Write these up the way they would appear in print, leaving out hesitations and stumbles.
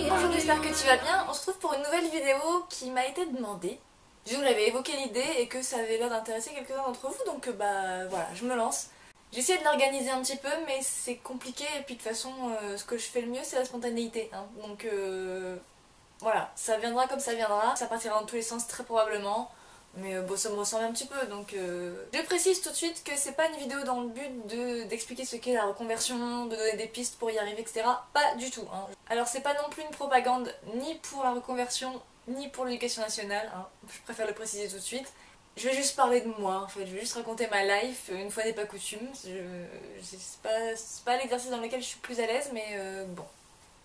Bonjour, j'espère que tu vas bien. On se retrouve pour une nouvelle vidéo qui m'a été demandée. Disons que j'avais évoqué l'idée et que ça avait l'air d'intéresser quelques-uns d'entre vous, donc bah voilà, je me lance. J'ai essayé de l'organiser un petit peu, mais c'est compliqué et puis de toute façon, ce que je fais le mieux c'est la spontanéité. Hein. Donc voilà, ça viendra comme ça viendra, ça partira dans tous les sens très probablement. Mais bon, ça me ressemble un petit peu, donc je précise tout de suite que c'est pas une vidéo dans le but d'expliquer ce qu'est la reconversion, de donner des pistes pour y arriver, etc. Pas du tout. Hein. Alors c'est pas non plus une propagande ni pour la reconversion, ni pour l'éducation nationale, hein. Je préfère le préciser tout de suite. Je vais juste parler de moi, en fait, je vais juste raconter ma life, une fois n'est pas coutume. C'est pas l'exercice dans lequel je suis plus à l'aise, mais bon,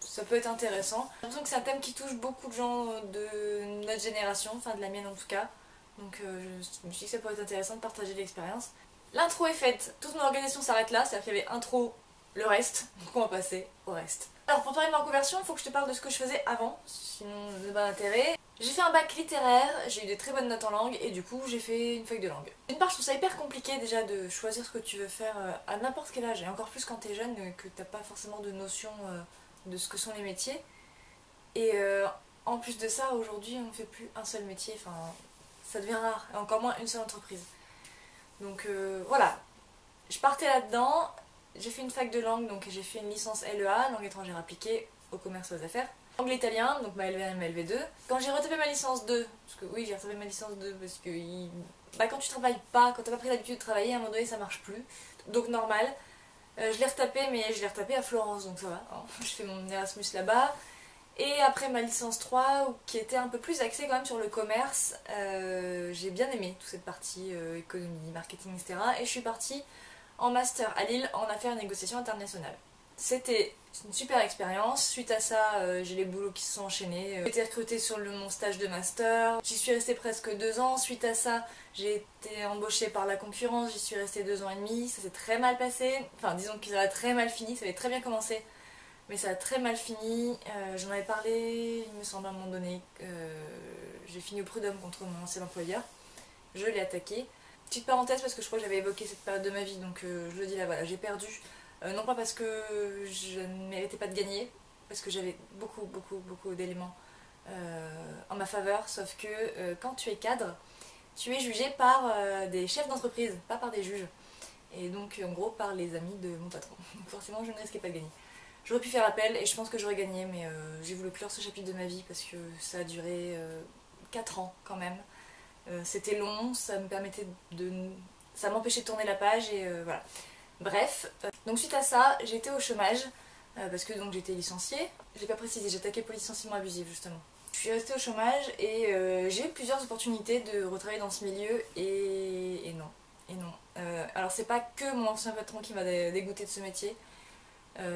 ça peut être intéressant. J'ai l'impression que c'est un thème qui touche beaucoup de gens de notre génération, enfin de la mienne en tout cas. Donc je me suis dit que ça pourrait être intéressant de partager l'expérience. L'intro est faite, toute mon organisation s'arrête là, c'est-à-dire qu'il y avait intro, le reste, donc on va passer au reste. Alors pour parler de ma reconversion, il faut que je te parle de ce que je faisais avant, sinon ça n'a pas d'intérêt. J'ai fait un bac littéraire, j'ai eu des très bonnes notes en langue et du coup j'ai fait une fac de langue. D'une part je trouve ça hyper compliqué déjà de choisir ce que tu veux faire à n'importe quel âge, et encore plus quand t'es jeune, que t'as pas forcément de notion de ce que sont les métiers. Et en plus de ça, aujourd'hui on ne fait plus un seul métier, enfin ça devient rare, et encore moins une seule entreprise. Donc voilà, je partais là-dedans, j'ai fait une fac de langue, donc j'ai fait une licence LEA, langue étrangère appliquée au commerce et aux affaires. Anglais-italien, donc ma LV1 et ma LV2. Quand j'ai retapé ma licence 2, parce que oui j'ai retapé ma licence 2 parce que bah, quand tu travailles pas, quand t'as pas pris l'habitude de travailler, à un moment donné ça marche plus, donc normal. Je l'ai retapé, mais je l'ai retapé à Florence, donc ça va, hein. Je fais mon Erasmus là-bas. Et après ma licence 3, qui était un peu plus axée quand même sur le commerce, j'ai bien aimé toute cette partie économie, marketing, etc. Et je suis partie en master à Lille en affaires et négociations internationales. C'était une super expérience. Suite à ça, j'ai les boulots qui se sont enchaînés. J'ai été recrutée sur mon stage de master. J'y suis restée presque 2 ans. Suite à ça, j'ai été embauchée par la concurrence. J'y suis restée 2 ans et demi. Ça s'est très mal passé. Enfin, disons que ça a très mal fini. Ça avait très bien commencé, mais ça a très mal fini. J'en avais parlé, il me semble, à un moment donné. J'ai fini au prud'homme contre mon ancien employeur. Je l'ai attaqué. Petite parenthèse parce que je crois que j'avais évoqué cette période de ma vie, donc je le dis là, voilà, j'ai perdu. Non pas parce que je ne méritais pas de gagner, parce que j'avais beaucoup d'éléments en ma faveur, sauf que quand tu es cadre, tu es jugé par des chefs d'entreprise, pas par des juges. Et donc en gros par les amis de mon patron. Donc forcément je ne risquais pas de gagner. J'aurais pu faire appel et je pense que j'aurais gagné, mais j'ai voulu clore ce chapitre de ma vie parce que ça a duré 4 ans quand même. C'était long, ça me permettait de... ça m'empêchait de tourner la page et voilà. Bref, donc suite à ça, j'ai été au chômage parce que donc j'étais licenciée. Je l'ai pas précisé, j'ai attaqué pour licenciement abusif justement. Je suis restée au chômage et j'ai eu plusieurs opportunités de retravailler dans ce milieu et non. Et non. Alors c'est pas que mon ancien patron qui m'a dégoûté de ce métier.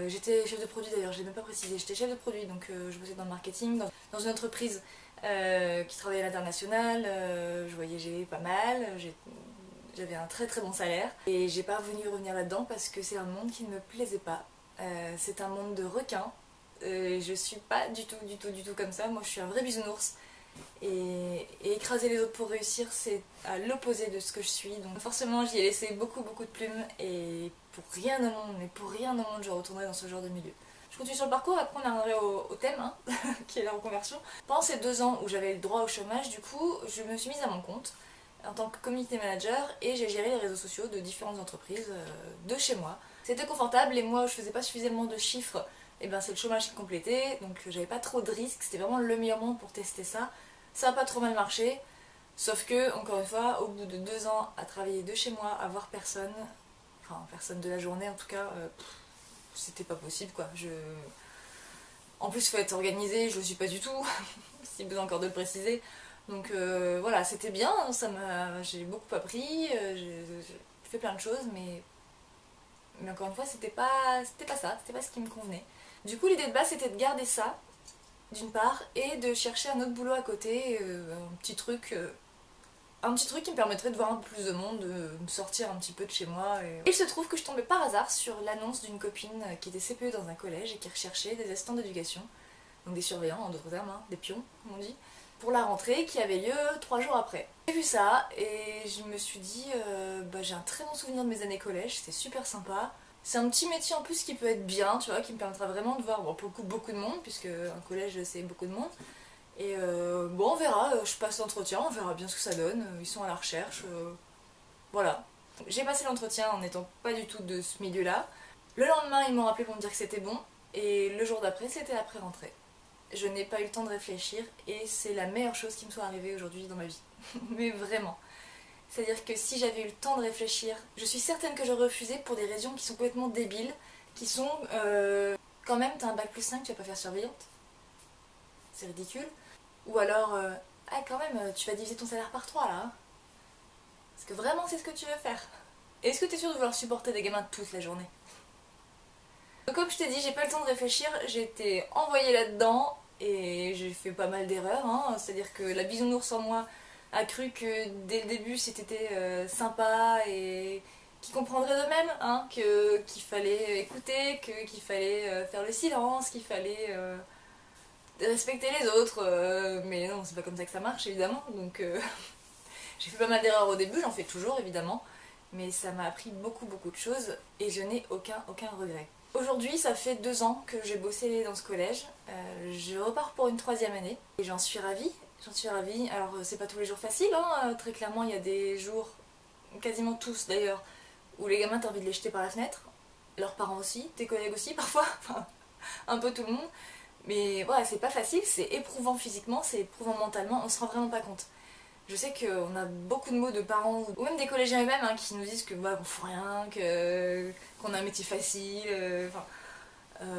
J'étais chef de produit d'ailleurs, je l'ai même pas précisé, j'étais chef de produit, donc je bossais dans le marketing, dans une entreprise qui travaillait à l'international, je voyageais pas mal, j'avais un très bon salaire, et j'ai pas voulu revenir là-dedans parce que c'est un monde qui ne me plaisait pas. C'est un monde de requins, je suis pas du tout comme ça, moi je suis un vrai bisounours. Et écraser les autres pour réussir, c'est à l'opposé de ce que je suis. Donc forcément j'y ai laissé beaucoup de plumes et pour rien au monde, mais pour rien au monde je retournerai dans ce genre de milieu. Je continue sur le parcours, après on arriverait au thème, hein, qui est la reconversion. Pendant ces 2 ans où j'avais le droit au chômage, du coup, je me suis mise à mon compte en tant que community manager et j'ai géré les réseaux sociaux de différentes entreprises de chez moi. C'était confortable, les mois où je faisais pas suffisamment de chiffres, et ben c'est le chômage qui complétait, donc j'avais pas trop de risques, c'était vraiment le meilleur moment pour tester ça. Ça a pas trop mal marché, sauf que, encore une fois, au bout de 2 ans à travailler de chez moi, à voir personne, enfin personne de la journée en tout cas, c'était pas possible quoi. En plus, il faut être organisé, je le suis pas du tout, si besoin encore de le préciser. Donc voilà, c'était bien, j'ai beaucoup appris, j'ai fait plein de choses, mais encore une fois, c'était pas ça, c'était pas ce qui me convenait. Du coup, l'idée de base, c'était de garder ça, d'une part, et de chercher un autre boulot à côté, un petit truc qui me permettrait de voir un peu plus de monde, de me sortir un petit peu de chez moi. Et il se trouve que je tombais par hasard sur l'annonce d'une copine qui était CPE dans un collège et qui recherchait des assistants d'éducation, donc des surveillants en d'autres termes, hein, des pions comme on dit, pour la rentrée qui avait lieu 3 jours après. J'ai vu ça et je me suis dit, bah, j'ai un très bon souvenir de mes années collège, c'était super sympa. C'est un petit métier en plus qui peut être bien, tu vois, qui me permettra vraiment de voir, bon, pour le coup, beaucoup de monde, puisque un collège c'est beaucoup de monde. Et bon, on verra, je passe l'entretien, on verra bien ce que ça donne. Ils sont à la recherche, voilà. J'ai passé l'entretien en n'étant pas du tout de ce milieu-là. Le lendemain, ils m'ont rappelé pour me dire que c'était bon, et le jour d'après, c'était après-rentrée. Je n'ai pas eu le temps de réfléchir, et c'est la meilleure chose qui me soit arrivée aujourd'hui dans ma vie. Mais vraiment. C'est-à-dire que si j'avais eu le temps de réfléchir, je suis certaine que j'aurais refusé pour des raisons qui sont complètement débiles, qui sont quand même, t'as un bac+5, tu vas pas faire surveillante. C'est ridicule. Ou alors, ah quand même, tu vas diviser ton salaire par 3 là. Hein. Parce que vraiment c'est ce que tu veux faire. Et est-ce que t'es sûr de vouloir supporter des gamins toute la journée? Donc comme je t'ai dit, j'ai pas le temps de réfléchir, j'ai été envoyée là-dedans et j'ai fait pas mal d'erreurs. Hein. C'est-à-dire que la bisounours en moi a cru que dès le début c'était sympa et qu'ils comprendraient d'eux-mêmes, hein, qu'il fallait écouter, qu'il fallait faire le silence, qu'il fallait respecter les autres. Mais non, c'est pas comme ça que ça marche évidemment. Donc j'ai fait pas mal d'erreurs au début, j'en fais toujours évidemment. Mais ça m'a appris beaucoup de choses et je n'ai aucun regret. Aujourd'hui, ça fait 2 ans que j'ai bossé dans ce collège. Je repars pour une 3e année et j'en suis ravie. J'en suis ravie. Alors, c'est pas tous les jours facile, hein. Très clairement, il y a des jours, quasiment tous d'ailleurs, où les gamins t'as envie de les jeter par la fenêtre. Leurs parents aussi, tes collègues aussi parfois, enfin, un peu tout le monde. Mais voilà, c'est pas facile, c'est éprouvant physiquement, c'est éprouvant mentalement, on se rend vraiment pas compte. Je sais qu'on a beaucoup de mots de parents, ou même des collégiens eux-mêmes, hein, qui nous disent que bah, qu'on fout rien, qu'on a un métier facile, enfin,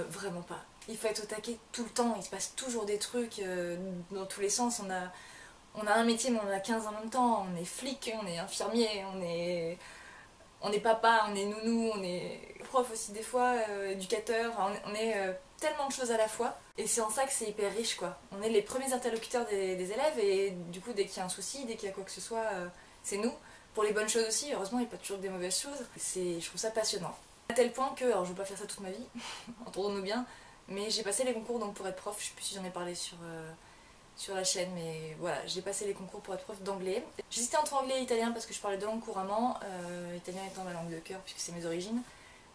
vraiment pas. Il faut être au taquet tout le temps, il se passe toujours des trucs dans tous les sens. On a un métier mais on en a 15 en même temps, on est flic, on est infirmier, on est papa, on est nounou, on est prof aussi des fois, éducateur, enfin, on est tellement de choses à la fois. Et c'est en ça que c'est hyper riche quoi. On est les premiers interlocuteurs des élèves et du coup dès qu'il y a un souci, dès qu'il y a quoi que ce soit, c'est nous. Pour les bonnes choses aussi, heureusement il n'y a pas toujours que des mauvaises choses. Je trouve ça passionnant. À tel point que, alors je ne veux pas faire ça toute ma vie, entendons-nous bien, mais j'ai passé les concours donc pour être prof, je sais plus si j'en ai parlé sur la chaîne, mais voilà, j'ai passé les concours pour être prof d'anglais. J'hésitais entre anglais et italien parce que je parlais deux langues couramment, italien étant ma langue de cœur puisque c'est mes origines,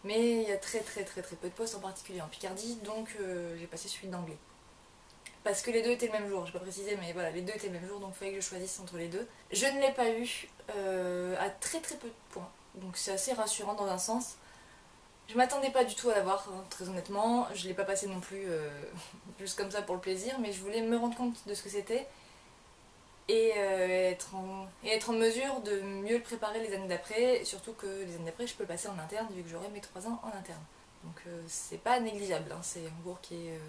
mais il y a très peu de postes, en particulier en Picardie, donc j'ai passé celui d'anglais. Parce que les deux étaient le même jour, je n'ai pas précisé, mais voilà, les deux étaient le même jour, donc il fallait que je choisisse entre les deux. Je ne l'ai pas eu à très peu de points, donc c'est assez rassurant dans un sens. Je m'attendais pas du tout à l'avoir, hein, très honnêtement. Je l'ai pas passé non plus juste comme ça pour le plaisir, mais je voulais me rendre compte de ce que c'était et être en mesure de mieux le préparer les années d'après, surtout que les années d'après je peux le passer en interne vu que j'aurai mes 3 ans en interne. Donc c'est pas négligeable, hein, c'est un cours qui est,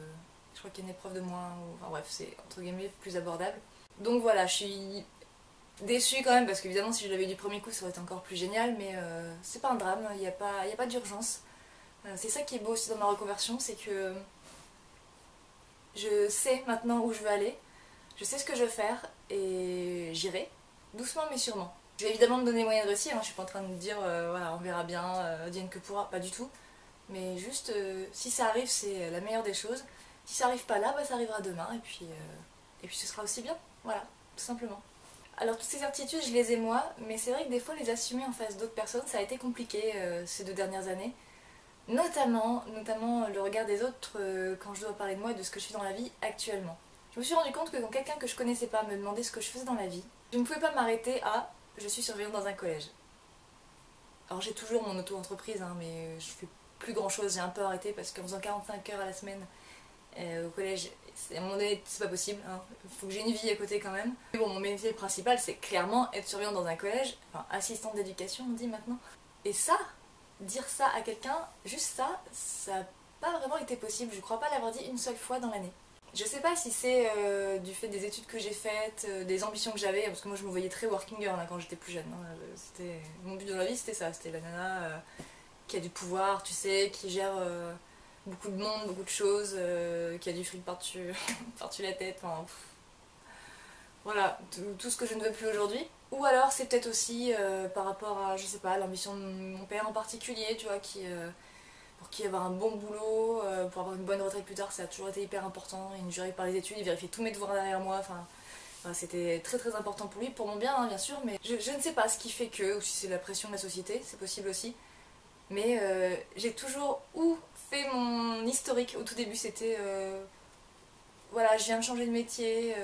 je crois qu'il y a une épreuve de moins, enfin bref, c'est entre guillemets plus abordable. Donc voilà, je suis déçue quand même parce qu'évidemment si je l'avais eu du premier coup ça aurait été encore plus génial, mais c'est pas un drame, il n'y a pas d'urgence. C'est ça qui est beau aussi dans ma reconversion, c'est que je sais maintenant où je veux aller, je sais ce que je veux faire et j'irai, doucement mais sûrement. Je vais évidemment me donner les moyens de réussir, hein. Je suis pas en train de me dire voilà, on verra bien, Diane que pourra, pas du tout. Mais juste si ça arrive c'est la meilleure des choses, si ça arrive pas là, bah, ça arrivera demain et puis ce sera aussi bien, voilà, tout simplement. Alors toutes ces certitudes je les ai moi, mais c'est vrai que des fois les assumer en face d'autres personnes ça a été compliqué ces 2 dernières années. Notamment le regard des autres quand je dois parler de moi et de ce que je fais dans la vie actuellement. Je me suis rendu compte que quand quelqu'un que je connaissais pas me demandait ce que je faisais dans la vie, je ne pouvais pas m'arrêter à je suis surveillante dans un collège. Alors j'ai toujours mon auto-entreprise, hein, mais je fais plus grand chose, j'ai un peu arrêté parce qu'en faisant 45 heures à la semaine au collège, à un moment donné c'est pas possible, hein. Il faut que j'ai une vie à côté quand même. Mais bon, mon métier principal c'est clairement être surveillante dans un collège, enfin assistante d'éducation on dit maintenant. Et ça, dire ça à quelqu'un, juste ça, ça n'a pas vraiment été possible. Je crois pas l'avoir dit une seule fois dans l'année. Je sais pas si c'est du fait des études que j'ai faites, des ambitions que j'avais, parce que moi je me voyais très working girl hein, quand j'étais plus jeune. Hein. Mon but dans la vie c'était ça, c'était la nana qui a du pouvoir, tu sais, qui gère beaucoup de monde, beaucoup de choses, qui a du fric par-dessus par-dessus la tête. Enfin, voilà, tout ce que je ne veux plus aujourd'hui. Ou alors c'est peut-être aussi par rapport à, je sais pas, l'ambition de mon père en particulier, tu vois, pour qui avoir un bon boulot, pour avoir une bonne retraite plus tard, ça a toujours été hyper important. Il me jurait par les études, il vérifiait tous mes devoirs derrière moi, enfin, c'était très important pour lui, pour mon bien, hein, bien sûr, mais je ne sais pas ce qui fait que, ou si c'est la pression de la société, c'est possible aussi. Mais j'ai toujours fait mon historique. Au tout début c'était voilà, je viens de changer de métier,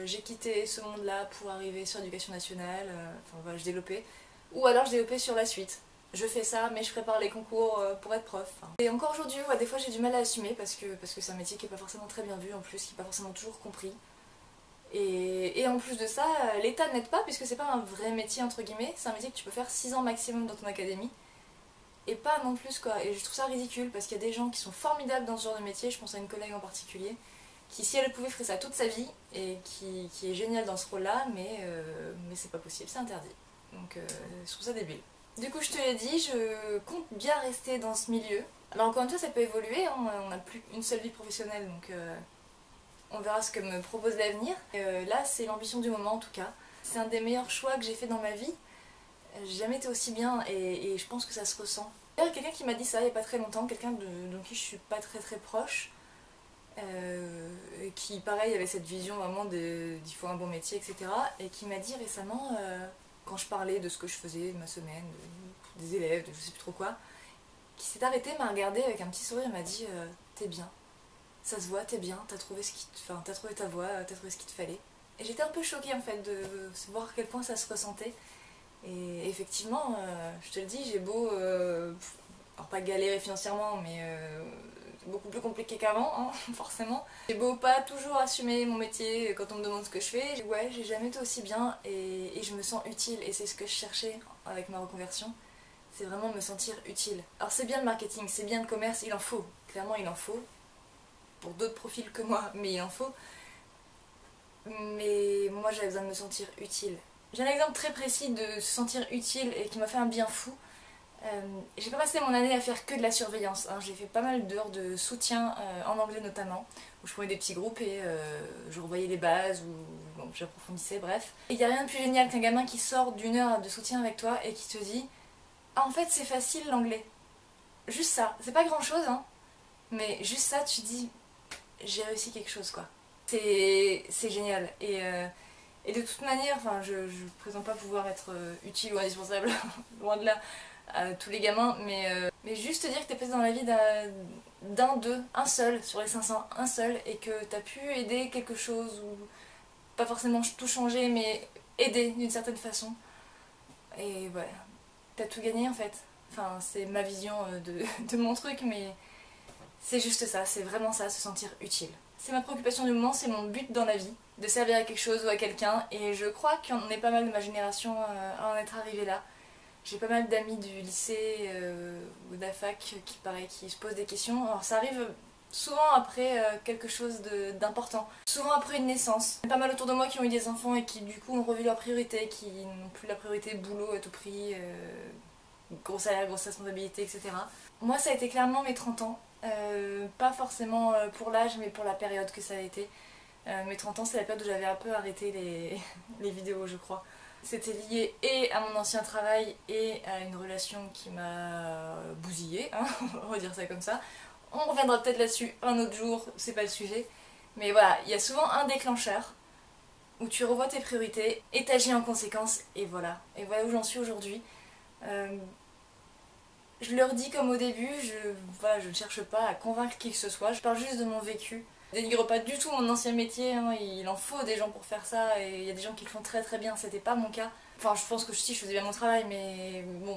j'ai quitté ce monde-là pour arriver sur l'éducation nationale, enfin voilà, je développais. Ou alors je développais sur la suite. Je fais ça, mais je prépare les concours pour être prof. Et encore aujourd'hui, ouais, des fois j'ai du mal à assumer parce que c'est un métier qui n'est pas forcément très bien vu en plus, qui n'est pas forcément toujours compris. Et en plus de ça, l'État n'aide pas puisque c'est pas un vrai métier entre guillemets, c'est un métier que tu peux faire 6 ans maximum dans ton académie. Et pas non plus quoi. Et je trouve ça ridicule parce qu'il y a des gens qui sont formidables dans ce genre de métier, je pense à une collègue en particulier, qui si elle pouvait ferait ça toute sa vie et qui est géniale dans ce rôle-là, mais c'est pas possible, c'est interdit. Donc je trouve ça débile. Du coup je te l'ai dit, je compte bien rester dans ce milieu. Alors encore une fois ça peut évoluer, hein, on n'a plus une seule vie professionnelle donc on verra ce que me propose l'avenir. Là c'est l'ambition du moment en tout cas. C'est un des meilleurs choix que j'ai fait dans ma vie. J'ai jamais été aussi bien et je pense que ça se ressent. D'ailleurs quelqu'un qui m'a dit ça il n'y a pas très longtemps, quelqu'un de qui je suis pas très proche, qui pareil avait cette vision vraiment d'il faut un bon métier etc. Et qui m'a dit récemment, quand je parlais de ce que je faisais de ma semaine, des élèves, de je sais plus trop quoi, qui s'est arrêté, m'a regardé avec un petit sourire et m'a dit t'es bien, ça se voit, t'es bien, t'as trouvé t'as trouvé ta voie, t'as trouvé ce qu'il te fallait. Et j'étais un peu choquée en fait de voir à quel point ça se ressentait. Et effectivement, je te le dis, j'ai beau, alors pas galérer financièrement, mais beaucoup plus compliqué qu'avant, hein, forcément. J'ai beau pas toujours assumer mon métier quand on me demande ce que je fais, ouais, j'ai jamais été aussi bien et je me sens utile et c'est ce que je cherchais avec ma reconversion, c'est vraiment me sentir utile. Alors c'est bien le marketing, c'est bien le commerce, il en faut, clairement il en faut, pour d'autres profils que moi, mais il en faut. Mais moi j'avais besoin de me sentir utile. J'ai un exemple très précis de se sentir utile et qui m'a fait un bien fou. J'ai pas passé mon année à faire que de la surveillance, hein. J'ai fait pas mal d'heures de soutien en anglais notamment, où je prenais des petits groupes et je revoyais les bases ou bon, j'approfondissais, bref. Et il n'y a rien de plus génial qu'un gamin qui sort d'une heure de soutien avec toi et qui te dit ah en fait c'est facile l'anglais. Juste ça, c'est pas grand chose hein, mais juste ça tu dis j'ai réussi quelque chose quoi. C'est génial et de toute manière, enfin je prétends pas pouvoir être utile ou indispensable, loin de là, à tous les gamins, mais juste te dire que t'es passé dans la vie d'eux, un seul sur les 500, un seul, et que t'as pu aider quelque chose, ou pas forcément tout changer, mais aider d'une certaine façon. Et voilà, t'as tout gagné en fait. Enfin, c'est ma vision de mon truc, mais c'est juste ça, c'est vraiment ça, se sentir utile. C'est ma préoccupation du moment, c'est mon but dans la vie, de servir à quelque chose ou à quelqu'un, et je crois qu'on est pas mal de ma génération à en être arrivé là. J'ai pas mal d'amis du lycée ou de la fac qui, pareil, qui se posent des questions. Alors ça arrive souvent après quelque chose d'important, souvent après une naissance. Il y a pas mal autour de moi qui ont eu des enfants et qui du coup ont revu leurs priorités, qui n'ont plus la priorité boulot à tout prix, gros salaire, grosse responsabilité, etc. Moi ça a été clairement mes 30 ans, pas forcément pour l'âge mais pour la période que ça a été. Mes 30 ans c'est la période où j'avais un peu arrêté les vidéos je crois. C'était lié et à mon ancien travail et à une relation qui m'a bousillée, hein, on va dire ça comme ça. On reviendra peut-être là-dessus un autre jour, c'est pas le sujet. Mais voilà, il y a souvent un déclencheur où tu revois tes priorités et t'agis en conséquence et voilà. Et voilà où j'en suis aujourd'hui. Je leur dis comme au début, voilà, je ne cherche pas à convaincre qui que ce soit, je parle juste de mon vécu. Je dénigre pas du tout mon ancien métier, hein, il en faut des gens pour faire ça et il y a des gens qui le font très bien, c'était pas mon cas. Enfin je pense que si je faisais bien mon travail mais bon,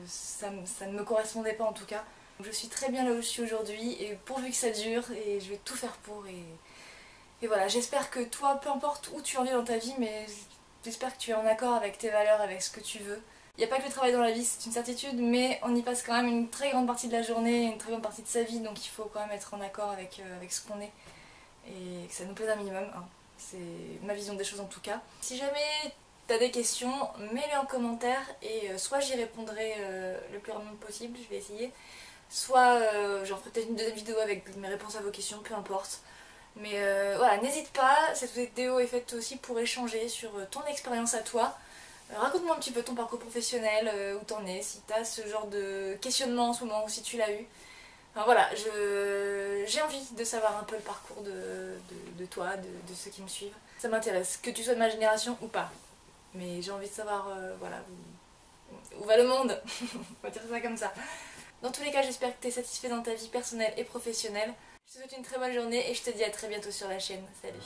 ça ne me correspondait pas en tout cas. Je suis très bien là où je suis aujourd'hui et pourvu que ça dure et je vais tout faire pour et voilà, j'espère que toi, peu importe où tu en es dans ta vie, mais j'espère que tu es en accord avec tes valeurs, avec ce que tu veux. Il n'y a pas que le travail dans la vie, c'est une certitude, mais on y passe quand même une très grande partie de la journée, une très grande partie de sa vie, donc il faut quand même être en accord avec ce qu'on est et que ça nous plaise un minimum, hein. C'est ma vision des choses en tout cas. Si jamais t'as des questions, mets-les en commentaire et soit j'y répondrai le plus rapidement possible, je vais essayer, soit j'en ferai peut-être une deuxième vidéo avec mes réponses à vos questions, peu importe. Mais voilà, n'hésite pas, cette vidéo est faite aussi pour échanger sur ton expérience à toi. Raconte-moi un petit peu ton parcours professionnel, où t'en es, si t'as ce genre de questionnement en ce moment ou si tu l'as eu. Enfin voilà, j'ai envie de savoir un peu le parcours de toi, de ceux qui me suivent. Ça m'intéresse, que tu sois de ma génération ou pas. Mais j'ai envie de savoir, voilà, où va le monde. On va dire ça comme ça. Dans tous les cas, j'espère que tu es satisfait dans ta vie personnelle et professionnelle. Je te souhaite une très bonne journée et je te dis à très bientôt sur la chaîne. Salut.